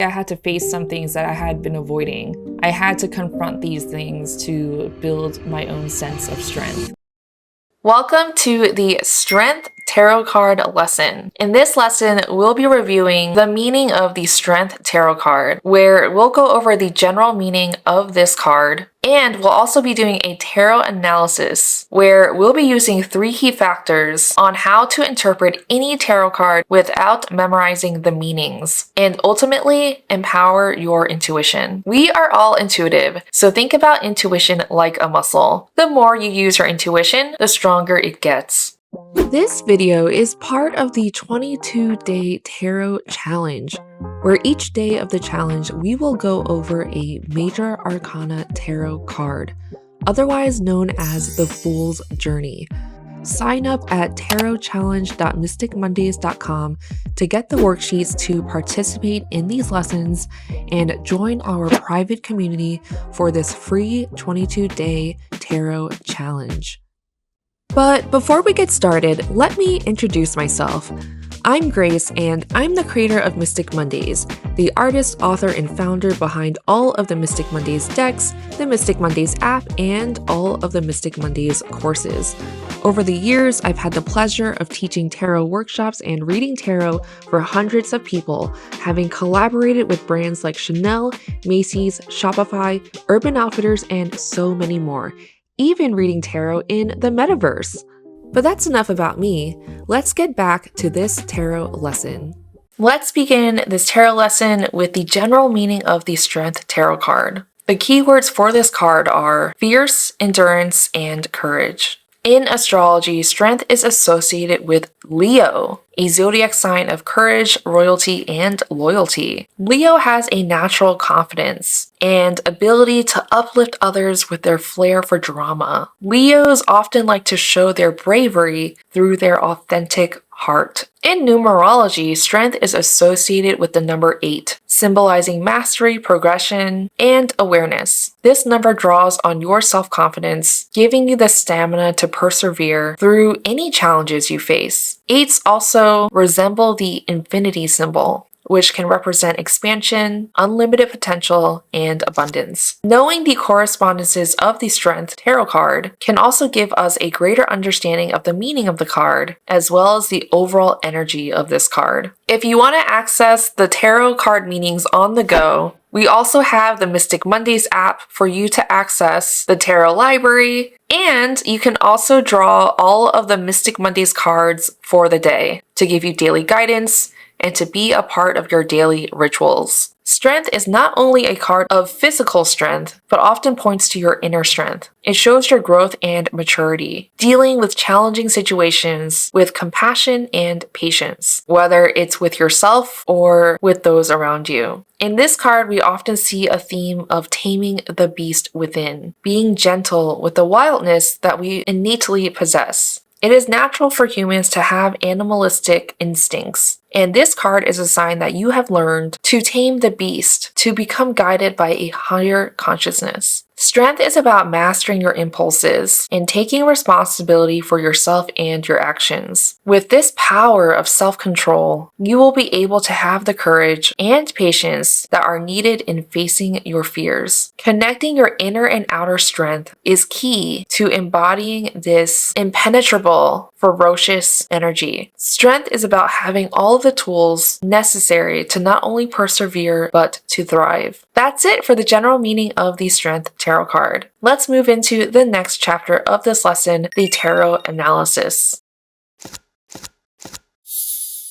I had to face some things that I had been avoiding. I had to confront these things to build my own sense of strength. Welcome to the Strength Tarot card lesson. In this lesson, we'll be reviewing the meaning of the Strength Tarot card, where we'll go over the general meaning of this card, and we'll also be doing a tarot analysis, where we'll be using 3 key factors on how to interpret any tarot card without memorizing the meanings, and ultimately empower your intuition. We are all intuitive, so think about intuition like a muscle. The more you use your intuition, the stronger it gets. This video is part of the 22-day tarot challenge, where each day of the challenge we will go over a major arcana tarot card, otherwise known as the Fool's Journey. Sign up at tarotchallenge.mysticmondays.com to get the worksheets to participate in these lessons and join our private community for this free 22-day tarot challenge. But before we get started, let me introduce myself. I'm Grace, and I'm the creator of Mystic Mondays, the artist, author, and founder behind all of the Mystic Mondays decks, the Mystic Mondays app, and all of the Mystic Mondays courses. Over the years, I've had the pleasure of teaching tarot workshops and reading tarot for hundreds of people, having collaborated with brands like Chanel, Macy's, Shopify, Urban Outfitters, and so many more. Even reading tarot in the metaverse. But that's enough about me. Let's get back to this tarot lesson. Let's begin this tarot lesson with the general meaning of the Strength Tarot card. The keywords for this card are fierce, endurance, and courage. In astrology, strength is associated with Leo, a zodiac sign of courage, royalty, and loyalty. Leo has a natural confidence and ability to uplift others with their flair for drama. Leos often like to show their bravery through their authentic heart. In numerology, strength is associated with the number 8, symbolizing mastery, progression, and awareness. This number draws on your self-confidence, giving you the stamina to persevere through any challenges you face. 8s also resemble the infinity symbol, which can represent expansion, unlimited potential, and abundance. Knowing the correspondences of the Strength Tarot card can also give us a greater understanding of the meaning of the card, as well as the overall energy of this card. If you want to access the tarot card meanings on the go, we also have the Mystic Mondays app for you to access the tarot library, and you can also draw all of the Mystic Mondays cards for the day to give you daily guidance and to be a part of your daily rituals. Strength is not only a card of physical strength, but often points to your inner strength. It shows your growth and maturity, dealing with challenging situations with compassion and patience, whether it's with yourself or with those around you. In this card, we often see a theme of taming the beast within, being gentle with the wildness that we innately possess. It is natural for humans to have animalistic instincts, and this card is a sign that you have learned to tame the beast, to become guided by a higher consciousness. Strength is about mastering your impulses and taking responsibility for yourself and your actions. With this power of self-control, you will be able to have the courage and patience that are needed in facing your fears. Connecting your inner and outer strength is key to embodying this impenetrable, ferocious energy. Strength is about having all of the tools necessary to not only persevere, but to thrive. That's it for the general meaning of the Strength Tarot card. Let's move into the next chapter of this lesson, the Tarot Analysis.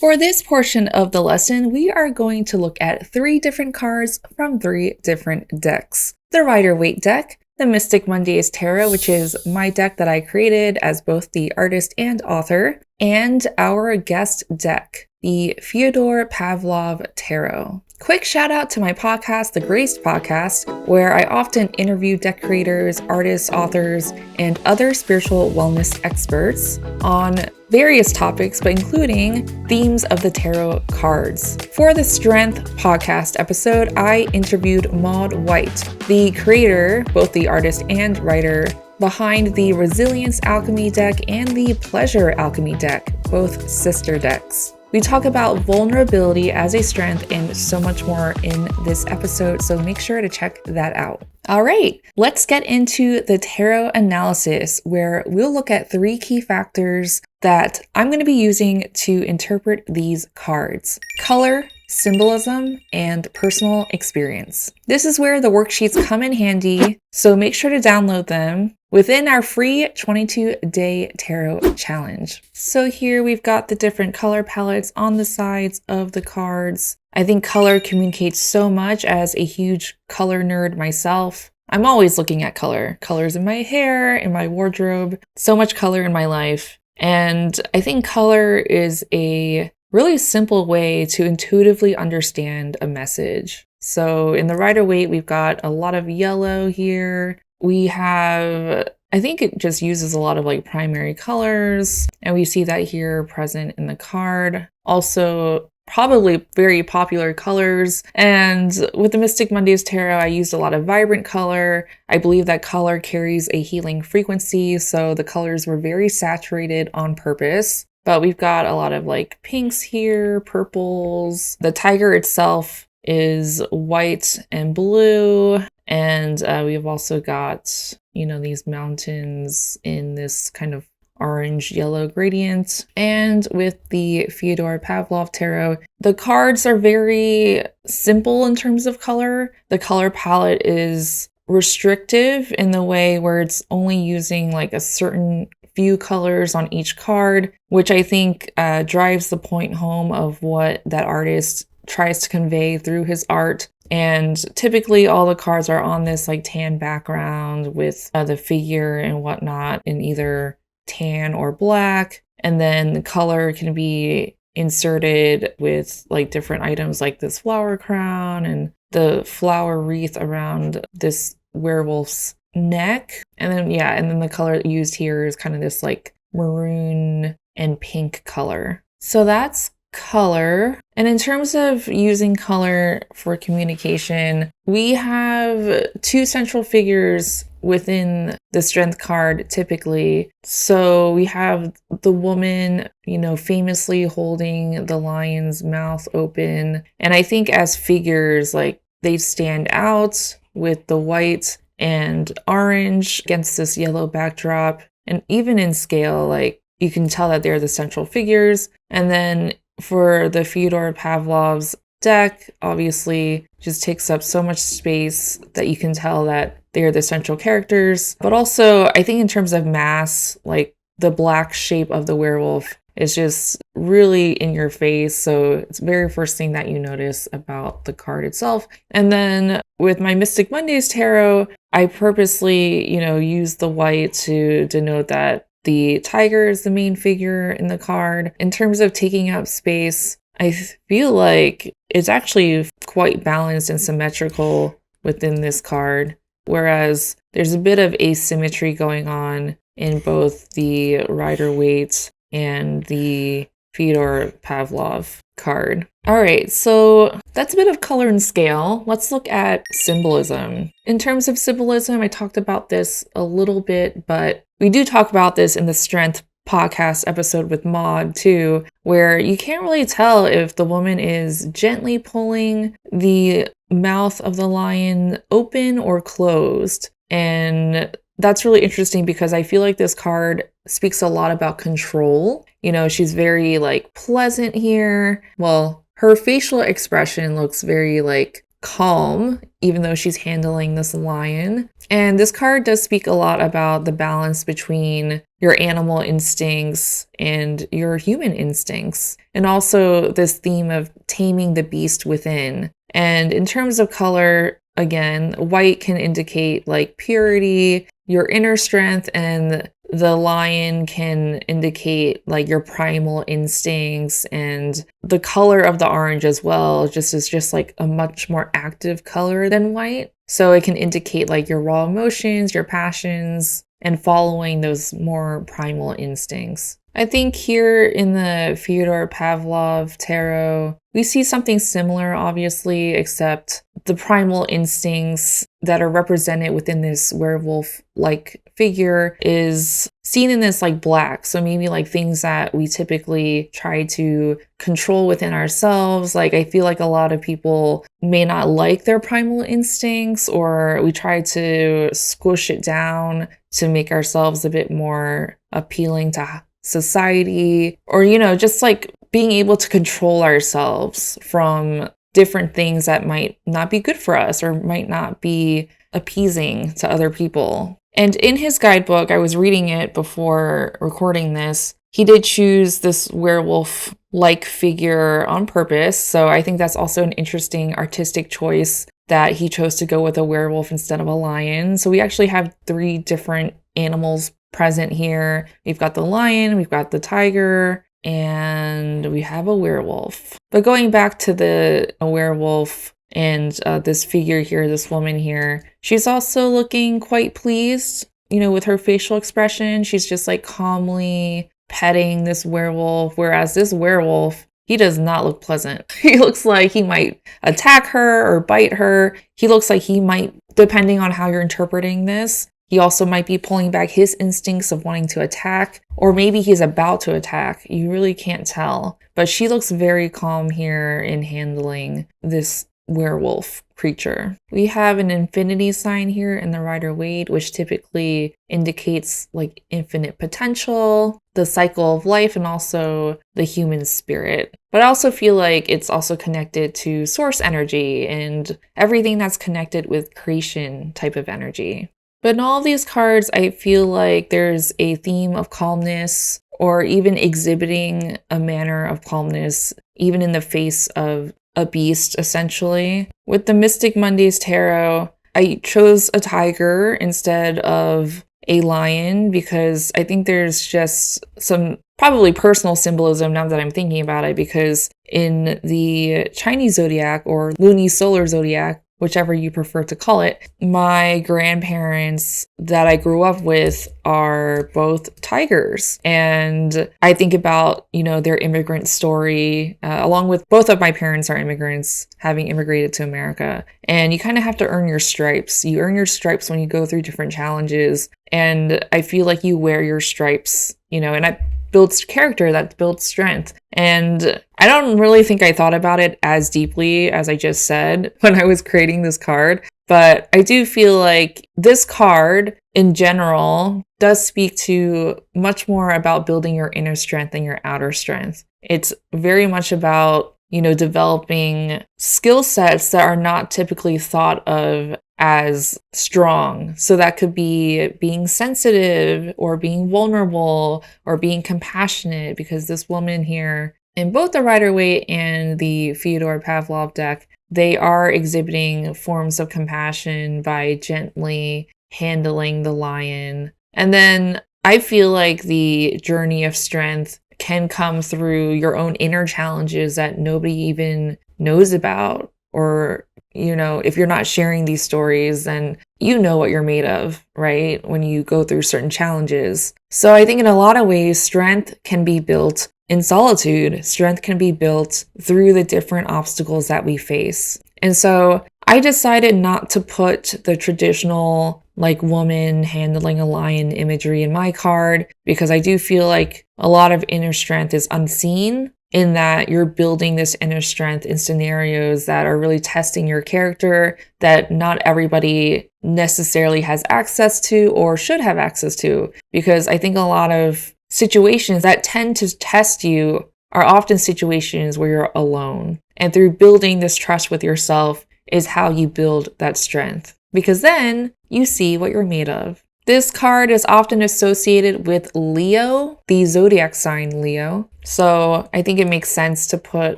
For this portion of the lesson, we are going to look at 3 different cards from 3 different decks. The Rider Waite deck, the Mystic Mondays Tarot, which is my deck that I created as both the artist and author, and our guest deck, the Fyodor Pavlov Tarot. Quick shout out to my podcast, The Graced Podcast, where I often interview deck creators, artists, authors, and other spiritual wellness experts on various topics, but including themes of the tarot cards. For the Strength podcast episode, I interviewed Maud White, the creator, both the artist and writer, behind the Resilience Alchemy deck and the Pleasure Alchemy deck, both sister decks. We talk about vulnerability as a strength and so much more in this episode, so make sure to check that out. All right, let's get into the tarot analysis, where we'll look at 3 key factors that I'm going to be using to interpret these cards: color, symbolism, and personal experience. This is where the worksheets come in handy, so make sure to download them within our free 22-day tarot challenge. So here we've got the different color palettes on the sides of the cards. I think color communicates so much. As a huge color nerd myself, I'm always looking at color. Colors in my hair, in my wardrobe, so much color in my life. And I think color is a really simple way to intuitively understand a message. So in the Rider Waite, we've got a lot of yellow here. We have, I think it just uses a lot of like primary colors, and we see that here present in the card. Also, probably very popular colors. And with the Mystic Mondays Tarot, I used a lot of vibrant color. I believe that color carries a healing frequency, so the colors were very saturated on purpose. But we've got a lot of like pinks here, purples. The tiger itself is white and blue. And we've also got, these mountains in this kind of orange yellow gradient. And with the Fyodor Pavlov Tarot, the cards are very simple in terms of color. The color palette is restrictive in the way where it's only using like a certain few colors on each card, which I think drives the point home of what that artist tries to convey through his art. And typically all the cards are on this like tan background with the figure and whatnot in either tan or black. And then the color can be inserted with like different items like this flower crown and the flower wreath around this werewolf's neck. And then the color used here is kind of this like maroon and pink color. So that's color. And in terms of using color for communication, we have 2 central figures within the strength card typically. So we have the woman, famously holding the lion's mouth open. And I think as figures, like they stand out with the white and orange against this yellow backdrop. And even in scale, like you can tell that they're the central figures. And then for the Fyodor Pavlov's deck, obviously just takes up so much space that you can tell that they're the central characters. But also, I think in terms of mass, like the black shape of the werewolf is just really in your face. So it's the very first thing that you notice about the card itself. And then with my Mystic Mondays Tarot, I purposely, use the white to denote that the tiger is the main figure in the card. In terms of taking up space, I feel like it's actually quite balanced and symmetrical within this card, whereas there's a bit of asymmetry going on in both the Rider Waite and the Fyodor Pavlov card. All right, so that's a bit of color and scale. Let's look at symbolism. In terms of symbolism, I talked about this a little bit, but we do talk about this in the Strength podcast episode with Maud too, where you can't really tell if the woman is gently pulling the mouth of the lion open or closed. And that's really interesting because I feel like this card speaks a lot about control. She's very like pleasant here. Well, her facial expression looks very like calm, even though she's handling this lion. And this card does speak a lot about the balance between your animal instincts and your human instincts, and also this theme of taming the beast within. And in terms of color, again, white can indicate like purity, your inner strength, and the lion can indicate like your primal instincts, and the color of the orange as well is just like a much more active color than white. So it can indicate like your raw emotions, your passions, and following those more primal instincts. I think here in the Fyodor Pavlov Tarot, we see something similar, obviously, except the primal instincts that are represented within this werewolf-like figure is seen in this like black. So maybe like things that we typically try to control within ourselves. Like I feel like a lot of people may not like their primal instincts, or we try to squish it down to make ourselves a bit more appealing to society, or, you know, just like being able to control ourselves from different things that might not be good for us or might not be appeasing to other people. And in his guidebook, I was reading it before recording this, he did choose this werewolf-like figure on purpose. So I think that's also an interesting artistic choice that he chose to go with a werewolf instead of a lion. So we actually have 3 different animals present here. We've got the lion, we've got the tiger, and we have a werewolf. But going back to the werewolf and this figure here, this woman here, she's also looking quite pleased, you know, with her facial expression. She's just like calmly petting this werewolf, whereas this werewolf, he does not look pleasant. He looks like he might attack her or bite her. He looks like he might, depending on how you're interpreting this, he also might be pulling back his instincts of wanting to attack, or maybe he's about to attack. You really can't tell. But she looks very calm here in handling this werewolf creature. We have an infinity sign here in the Rider Waite, which typically indicates like infinite potential, the cycle of life, and also the human spirit. But I also feel like it's also connected to source energy and everything that's connected with creation type of energy. But in all of these cards, I feel like there's a theme of calmness, or even exhibiting a manner of calmness, even in the face of a beast, essentially. With the Mystic Mondays Tarot, I chose a tiger instead of a lion because I think there's just some probably personal symbolism now that I'm thinking about it, because in the Chinese zodiac or lunisolar zodiac, whichever you prefer to call it, my grandparents that I grew up with are both tigers. And I think about, you know, their immigrant story, along with both of my parents are immigrants, having immigrated to America. And you kind of have to earn your stripes. You earn your stripes when you go through different challenges. And I feel like you wear your stripes, you know, and that builds character, that builds strength. And I don't really think I thought about it as deeply as I just said when I was creating this card. But I do feel like this card in general does speak to much more about building your inner strength than your outer strength. It's very much about, you know, developing skill sets that are not typically thought of as strong. So that could be being sensitive or being vulnerable or being compassionate, because this woman here in both the Rider Waite and the Fyodor Pavlov deck, they are exhibiting forms of compassion by gently handling the lion. And then I feel like the journey of strength can come through your own inner challenges that nobody even knows about, or, you know, if you're not sharing these stories, then you know what you're made of, right? When you go through certain challenges. So I think in a lot of ways, strength can be built in solitude. Strength can be built through the different obstacles that we face. And so I decided not to put the traditional like woman handling a lion imagery in my card, because I do feel like a lot of inner strength is unseen, in that you're building this inner strength in scenarios that are really testing your character, that not everybody necessarily has access to or should have access to. Because I think a lot of situations that tend to test you are often situations where you're alone. And through building this trust with yourself is how you build that strength, because then you see what you're made of. This card is often associated with Leo, the zodiac sign Leo. So I think it makes sense to put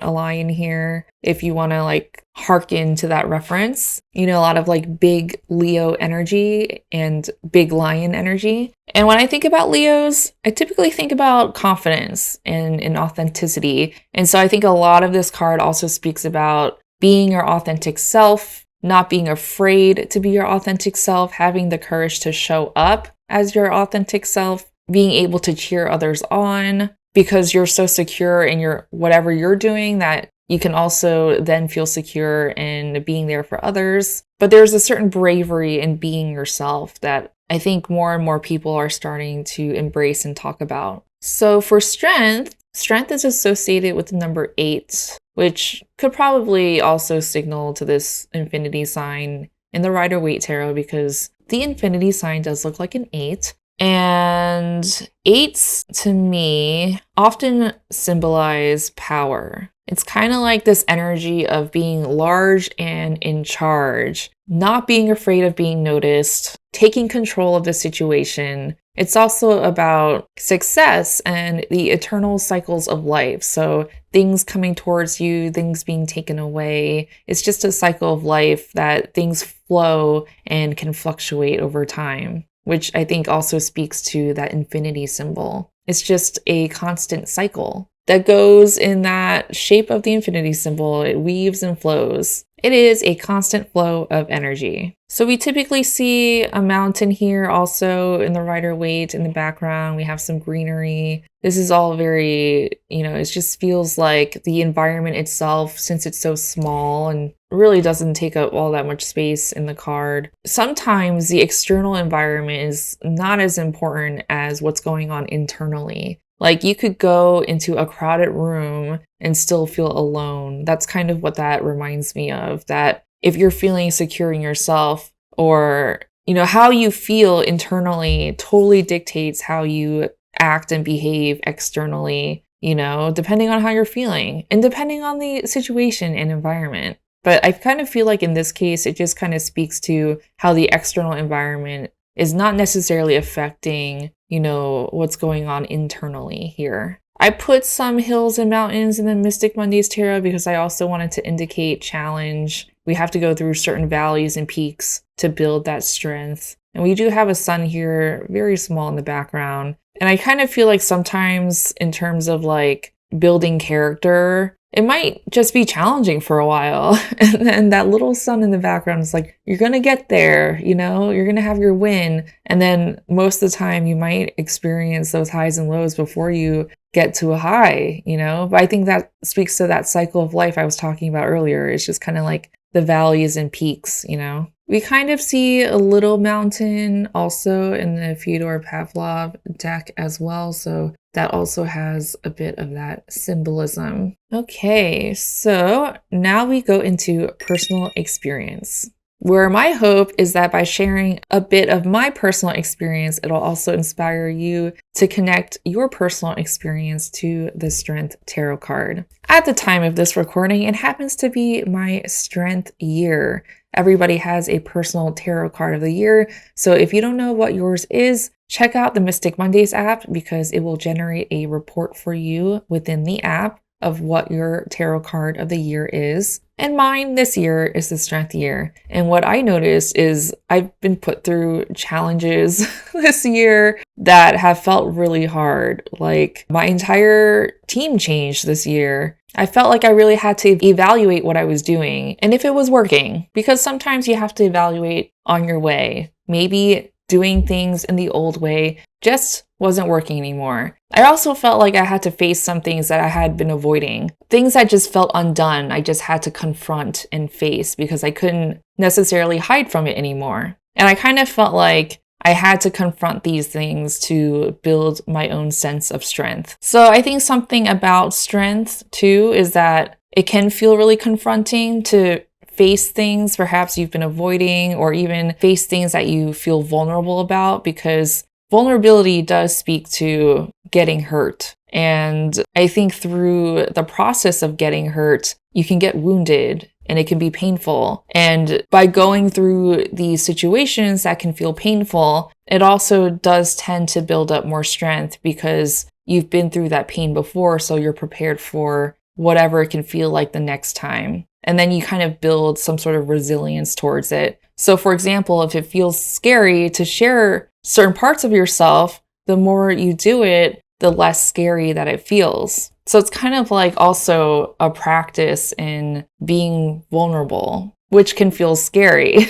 a lion here if you want to like hearken to that reference. You know, a lot of like big Leo energy and big lion energy. And when I think about Leos, I typically think about confidence and authenticity. And so I think a lot of this card also speaks about being your authentic self, not being afraid to be your authentic self, having the courage to show up as your authentic self, being able to cheer others on because you're so secure in your whatever you're doing that You can also then feel secure in being there for others. But there's a certain bravery in being yourself that I think more and more people are starting to embrace and talk about. So for strength is associated with the number 8, which could probably also signal to this infinity sign in the Rider Waite Tarot, because the infinity sign does look like an 8. And 8s to me often symbolize power. It's kind of like this energy of being large and in charge, not being afraid of being noticed, taking control of the situation. It's also about success and the eternal cycles of life. So things coming towards you, things being taken away. It's just a cycle of life that things flow and can fluctuate over time, which I think also speaks to that infinity symbol. It's just a constant cycle that goes in that shape of the infinity symbol. It weaves and flows. It is a constant flow of energy. So we typically see a mountain here also in the Rider Waite in the background. We have some greenery. This is all very, it just feels like the environment itself, since it's so small and really doesn't take up all that much space in the card. Sometimes the external environment is not as important as what's going on internally. Like you could go into a crowded room and still feel alone. That's kind of what that reminds me of, that if you're feeling secure in yourself, or, how you feel internally totally dictates how you act and behave externally, depending on how you're feeling and depending on the situation and environment. But I kind of feel like in this case, it just kind of speaks to how the external environment is not necessarily affecting, what's going on internally here. I put some hills and mountains in the Mystic Mondays Tarot because I also wanted to indicate challenge. We have to go through certain valleys and peaks to build that strength. And we do have a sun here, very small in the background. And I kind of feel like sometimes in terms of like building character, it might just be challenging for a while. And then that little sun in the background is like, you're going to get there, you're going to have your win. And then most of the time you might experience those highs and lows before you get to a high, But I think that speaks to that cycle of life I was talking about earlier. It's just kind of like the valleys and peaks, We kind of see a little mountain also in the Fyodor Pavlov deck as well. So that also has a bit of that symbolism. Okay, so now we go into personal experience, where my hope is that by sharing a bit of my personal experience, it'll also inspire you to connect your personal experience to the Strength Tarot card. At the time of this recording, it happens to be my Strength year. Everybody has a personal tarot card of the year. So if you don't know what yours is, check out the Mystic Mondays app because it will generate a report for you within the app of what your tarot card of the year is. And mine this year is the Strength year. And what I noticed is I've been put through challenges this year that have felt really hard. Like my entire team changed this year. I felt like I really had to evaluate what I was doing and if it was working, because sometimes you have to evaluate on your way. Maybe doing things in the old way just wasn't working anymore. I also felt like I had to face some things that I had been avoiding. Things that just felt undone, I just had to confront and face because I couldn't necessarily hide from it anymore. And I kind of felt like I had to confront these things to build my own sense of strength. So I think something about strength too is that it can feel really confronting to face things perhaps you've been avoiding, or even face things that you feel vulnerable about, because vulnerability does speak to getting hurt. And I think through the process of getting hurt, you can get wounded and it can be painful. And by going through these situations that can feel painful, it also does tend to build up more strength because you've been through that pain before, so you're prepared for whatever it can feel like the next time. And then you kind of build some sort of resilience towards it. So for example, if it feels scary to share certain parts of yourself, the more you do it, the less scary that it feels. So it's kind of like also a practice in being vulnerable, which can feel scary,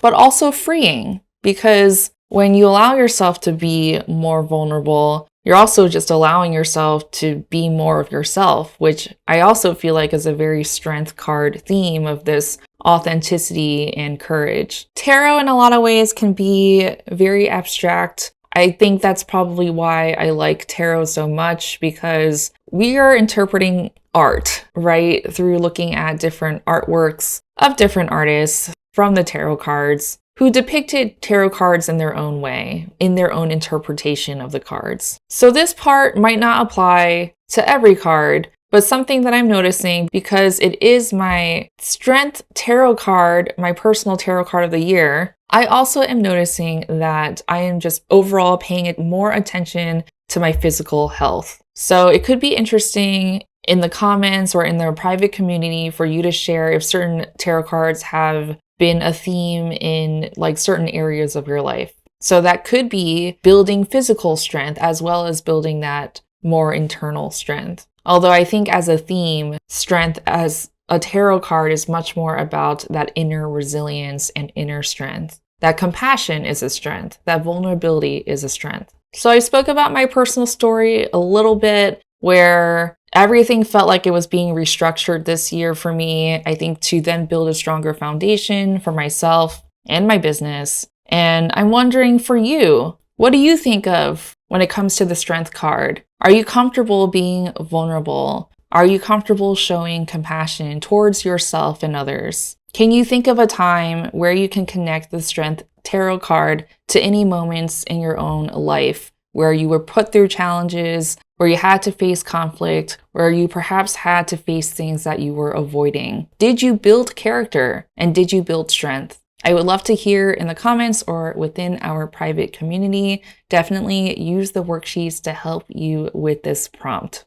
but also freeing, because when you allow yourself to be more vulnerable, you're also just allowing yourself to be more of yourself, which I also feel like is a very strength card theme of this authenticity and courage. Tarot in a lot of ways can be very abstract. I think that's probably why I like tarot so much, because we are interpreting art, right? Through looking at different artworks of different artists from the tarot cards who depicted tarot cards in their own way, in their own interpretation of the cards. So this part might not apply to every card, but something that I'm noticing, because it is my strength tarot card, my personal tarot card of the year, I also am noticing that I am just overall paying more attention to my physical health. So it could be interesting in the comments or in the private community for you to share if certain tarot cards have been a theme in like certain areas of your life. So that could be building physical strength as well as building that more internal strength. Although I think as a theme, strength as a tarot card is much more about that inner resilience and inner strength. That compassion is a strength. That vulnerability is a strength. So I spoke about my personal story a little bit, where everything felt like it was being restructured this year for me, I think, to then build a stronger foundation for myself and my business. And I'm wondering for you, what do you think of when it comes to the strength card? Are you comfortable being vulnerable? Are you comfortable showing compassion towards yourself and others? Can you think of a time where you can connect the strength tarot card to any moments in your own life where you were put through challenges, where you had to face conflict, where you perhaps had to face things that you were avoiding? Did you build character and did you build strength? I would love to hear in the comments or within our private community. Definitely use the worksheets to help you with this prompt.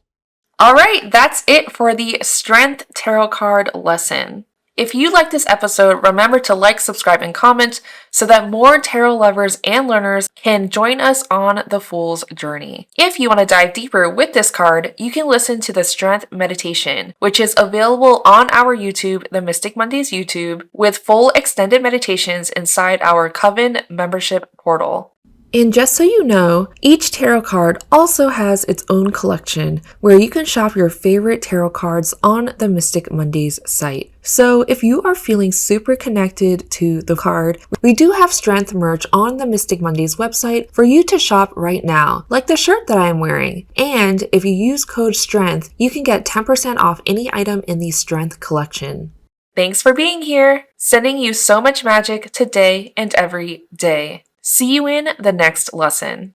All right, that's it for the Strength Tarot card lesson. If you like this episode, remember to like, subscribe, and comment so that more tarot lovers and learners can join us on the Fool's Journey. If you want to dive deeper with this card, you can listen to the Strength Meditation, which is available on our YouTube, the Mystic Mondays YouTube, with full extended meditations inside our Coven membership portal. And just so you know, each tarot card also has its own collection where you can shop your favorite tarot cards on the Mystic Mondays site. So if you are feeling super connected to the card, we do have strength merch on the Mystic Mondays website for you to shop right now, like the shirt that I am wearing. And if you use code STRENGTH, you can get 10% off any item in the strength collection. Thanks for being here, sending you so much magic today and every day. See you in the next lesson.